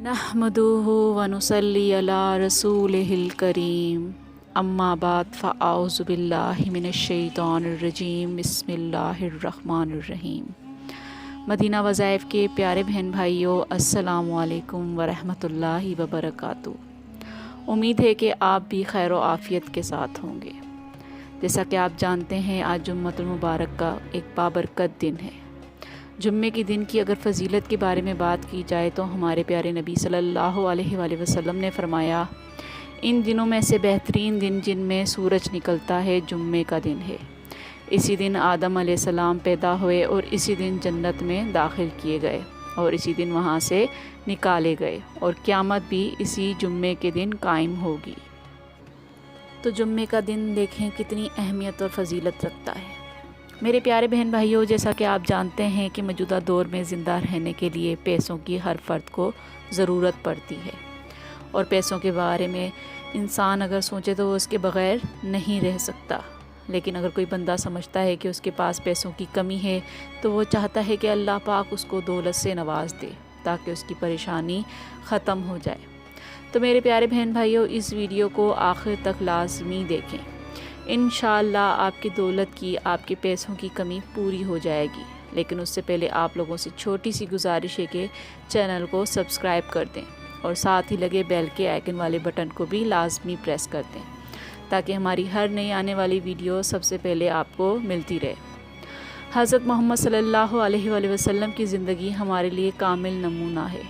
नहमदुहु व नुसल्ली अला रसूलिहिल करीम अम्मा बाद फ़अऊज़ु बिल्लाहि मिनश्शैतानिर रजीम बिस्मिल्लाहिर्रहमानिर्रहीम। मदीना वज़ाइफ के प्यारे बहन भाइयों, अस्सलामु अलैकुम व रहमतुल्लाहि व बरकातुहू। उम्मीद है कि आप भी खैर व आफ़ियत के साथ होंगे। जैसा कि आप जानते हैं, आज जुम्मतुल मुबारक का एक बाबरकत दिन है। जुम्मे के दिन की अगर फ़जीलत के बारे में बात की जाए तो हमारे प्यारे नबी सल्लल्लाहु अलैहि वसल्लम ने फ़रमाया, इन दिनों में से बेहतरीन दिन जिनमें सूरज निकलता है जुम्मे का दिन है। इसी दिन आदम अलैहिस्सलाम पैदा हुए और इसी दिन जन्नत में दाखिल किए गए और इसी दिन वहाँ से निकाले गए और क़यामत भी इसी जुम्मे के दिन कायम होगी। तो जुम्मे का दिन देखें कितनी अहमियत और फ़जीलत रखता है। मेरे प्यारे बहन भाइयों, जैसा कि आप जानते हैं कि मौजूदा दौर में ज़िंदा रहने के लिए पैसों की हर फ़र्द को ज़रूरत पड़ती है और पैसों के बारे में इंसान अगर सोचे तो वो उसके बग़ैर नहीं रह सकता। लेकिन अगर कोई बंदा समझता है कि उसके पास पैसों की कमी है तो वो चाहता है कि अल्लाह पाक उसको दौलत से नवाज़ दे ताकि उसकी परेशानी ख़त्म हो जाए। तो मेरे प्यारे बहन भाइयों, इस वीडियो को आखिर तक लाज़मी देखें। इंशाअल्लाह आपकी दौलत की, आपके पैसों की कमी पूरी हो जाएगी। लेकिन उससे पहले आप लोगों से छोटी सी गुजारिश है कि चैनल को सब्सक्राइब कर दें और साथ ही लगे बेल के आइकन वाले बटन को भी लाजमी प्रेस कर दें ताकि हमारी हर नई आने वाली वीडियो सबसे पहले आपको मिलती रहे। हज़रत मोहम्मद सल्लल्लाहु अलैहि वसल्लम की ज़िंदगी हमारे लिए कामिल नमूना है।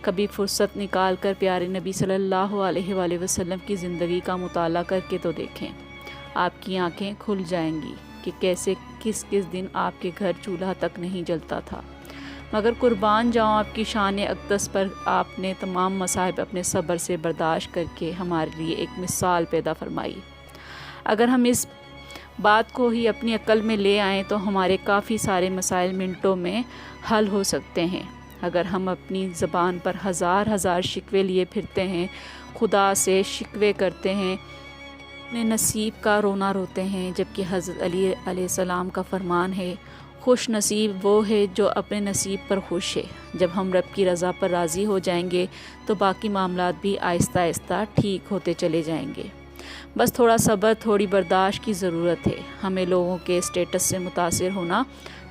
कभी फुर्सत निकाल कर प्यारे नबी सल्लल्लाहु अलैहि वसल्लम की ज़िंदगी का मुताला करके तो देखें, आपकी आंखें खुल जाएंगी कि कैसे किस किस दिन आपके घर चूल्हा तक नहीं जलता था। मगर कुर्बान जाऊँ आपकी शान अक़दस पर, आपने तमाम मसाइब अपने सब्र से बर्दाश्त करके हमारे लिए एक मिसाल पैदा फरमाई। अगर हम इस बात को ही अपनी अक्ल में ले आएँ तो हमारे काफ़ी सारे मसाइल मिनटों में हल हो सकते हैं। अगर हम अपनी ज़बान पर हज़ार शिकवे लिए फिरते हैं, खुदा से शिकवे करते हैं, अपने नसीब का रोना रोते हैं, जबकि हज़रत अली अलैहिस्सलाम का फरमान है, खुश नसीब वो है जो अपने नसीब पर खुश है। जब हम रब की रज़ा पर राज़ी हो जाएंगे तो बाकी मामलात भी आहिस्ता आहिस्ता ठीक होते चले जाएंगे। बस थोड़ा सब्र, थोड़ी बर्दाश्त की ज़रूरत है। हमें लोगों के स्टेटस से मुतासिर होना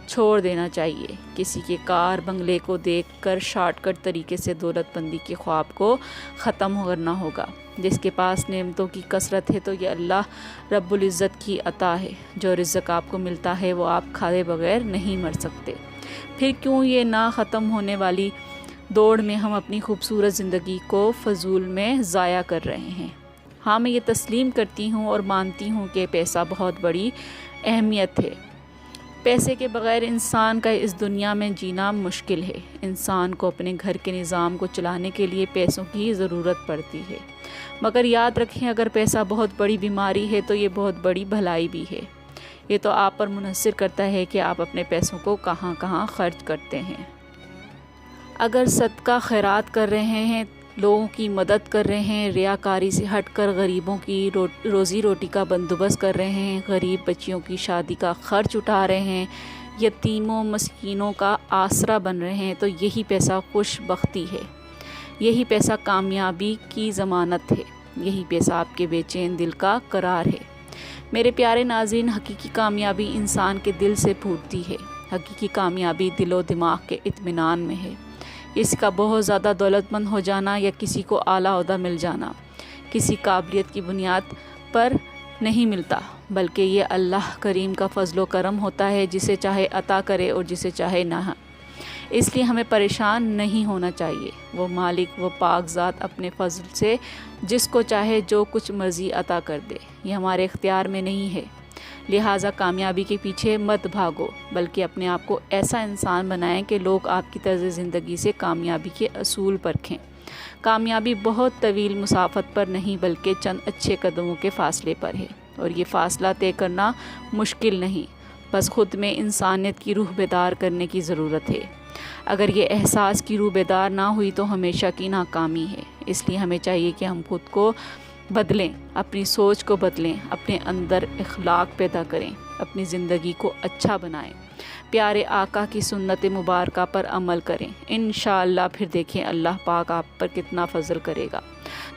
छोड़ देना चाहिए। किसी के कार बंगले को देखकर शॉर्टकट तरीके से दौलतमंदी के ख्वाब को ख़त्म करना होगा। जिसके पास नेमतों की कसरत है तो ये अल्लाह रब्बुल इज़्ज़त की अता है। जो रिज़्क़ आपको मिलता है वो आप खाए बगैर नहीं मर सकते। फिर क्यों ये ना ख़त्म होने वाली दौड़ में हम अपनी खूबसूरत ज़िंदगी को फ़जूल में ज़ाया कर रहे हैं। हाँ, मैं ये तस्लीम करती हूँ और मानती हूँ कि पैसा बहुत बड़ी अहमियत है। पैसे के बग़ैर इंसान का इस दुनिया में जीना मुश्किल है। इंसान को अपने घर के निज़ाम को चलाने के लिए पैसों की ज़रूरत पड़ती है। मगर याद रखें, अगर पैसा बहुत बड़ी बीमारी है तो ये बहुत बड़ी भलाई भी है। ये तो आप पर मुनहसर करता है कि आप अपने पैसों को कहाँ कहाँ खर्च करते हैं। अगर सदका खैरात कर रहे हैं, लोगों की मदद कर रहे हैं, रियाकारी से हटकर गरीबों की रोज़ी रोटी का बंदोबस्त कर रहे हैं, गरीब बच्चियों की शादी का खर्च उठा रहे हैं, यतीमों मस्कीनों का आसरा बन रहे हैं, तो यही पैसा खुशबख्ती है। यही पैसा कामयाबी की ज़मानत है। यही पैसा आपके बेचैन दिल का करार है। मेरे प्यारे नाज़रीन, हकीकी कामयाबी इंसान के दिल से फूटती है। हकीकी कामयाबी दिलो दिमाग के इत्मीनान में है। किसी का बहुत ज़्यादा दौलतमंद हो जाना या किसी को आला ओहदा मिल जाना किसी काबिलियत की बुनियाद पर नहीं मिलता, बल्कि ये अल्लाह करीम का फ़ज़्ल व करम होता है, जिसे चाहे अता करे और जिसे चाहे ना। इसलिए हमें परेशान नहीं होना चाहिए। वो मालिक, वो पाक ज़ात अपने फ़ज़्ल से जिसको चाहे जो कुछ मर्ज़ी अता कर दे। ये हमारे इख्तियार में नहीं है। लिहाजा कामयाबी के पीछे मत भागो, बल्कि अपने आप को ऐसा इंसान बनाएं कि लोग आपकी तर्ज़ ज़िंदगी से कामयाबी के असूल परखें। कामयाबी बहुत तवील मुसाफत पर नहीं बल्कि चंद अच्छे कदमों के फ़ासले पर है, और ये फ़ासला तय करना मुश्किल नहीं, बस ख़ुद में इंसानियत की रूह बेदार करने की ज़रूरत है। अगर ये एहसास की रूह बेदार ना हुई तो हमेशा की नाकामी है। इसलिए हमें चाहिए कि हम खुद को बदलें, अपनी सोच को बदलें, अपने अंदर इखलाक पैदा करें, اپنی زندگی کو اچھا بنائیں، پیارے آقا کی سنت مبارکہ پر عمل کریں، انشاءاللہ پھر دیکھیں اللہ پاک آپ پر کتنا فضل کرے گا۔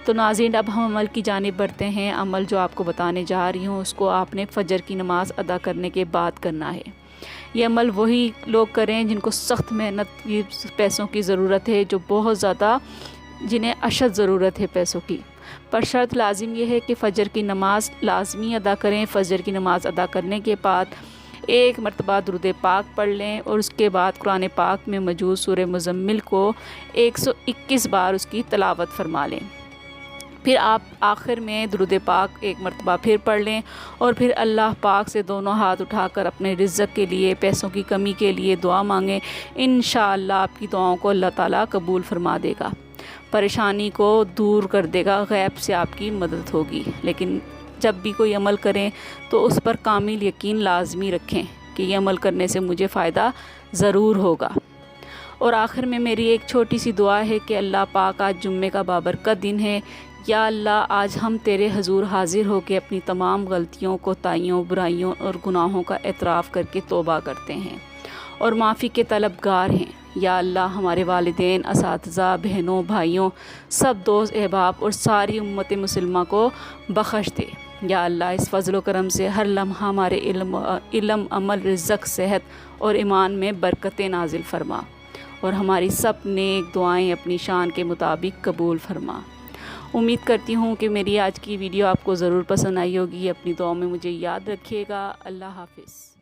تو ناظرین، اب ہم عمل کی جانب بڑھتے ہیں۔ عمل جو آپ کو بتانے جا رہی ہوں اس کو آپ نے فجر کی نماز ادا کرنے کے بعد کرنا ہے۔ یہ عمل وہی لوگ کریں جن کو سخت محنت کی پیسوں کی ضرورت ہے، جو بہت زیادہ جنہیں اشد ضرورت ہے پیسوں کی، پر شرط لازم یہ ہے کہ فجر کی نماز لازمی ادا کریں۔ فجر کی نماز ادا کرنے کے بعد 1 مرتبہ درود پاک پڑھ لیں اور اس کے بعد قرآن پاک میں موجود سورہ مزمل کو 121 بار اس کی تلاوت فرما لیں۔ پھر آپ آخر میں درود پاک 1 مرتبہ پھر پڑھ لیں اور پھر اللہ پاک سے دونوں ہاتھ اٹھا کر اپنے رزق کے لیے، پیسوں کی کمی کے لیے دعا مانگیں۔ انشاءاللہ آپ کی دعاؤں کو اللہ تعالیٰ قبول فرما دے گا، پریشانی کو دور کر دے گا، غیب سے آپ کی مدد ہوگی۔ لیکن جب بھی کوئی عمل کریں تو اس پر کامل یقین لازمی رکھیں کہ یہ عمل کرنے سے مجھے فائدہ ضرور ہوگا۔ اور آخر میں میری ایک چھوٹی سی دعا ہے کہ اللہ پاک آج جمعے کا بابرکت دن ہے، یا اللہ آج ہم تیرے حضور حاضر ہو کے اپنی تمام غلطیوں، کوتاہیوں، برائیوں اور گناہوں کا اعتراف کر کے توبہ کرتے ہیں اور معافی کے طلبگار ہیں۔ یا اللہ ہمارے والدین، اساتذہ، بہنوں، بھائیوں، سب دوست احباب اور ساری امت مسلمہ کو بخش دے۔ یا اللہ اس فضل و کرم سے ہر لمحہ ہمارے علم، عمل، رزق، صحت اور ایمان میں برکتیں نازل فرما اور ہماری سب نیک دعائیں اپنی شان کے مطابق قبول فرما۔ امید کرتی ہوں کہ میری آج کی ویڈیو آپ کو ضرور پسند آئی ہوگی۔ اپنی دعاؤں میں مجھے یاد رکھیے گا۔ اللہ حافظ۔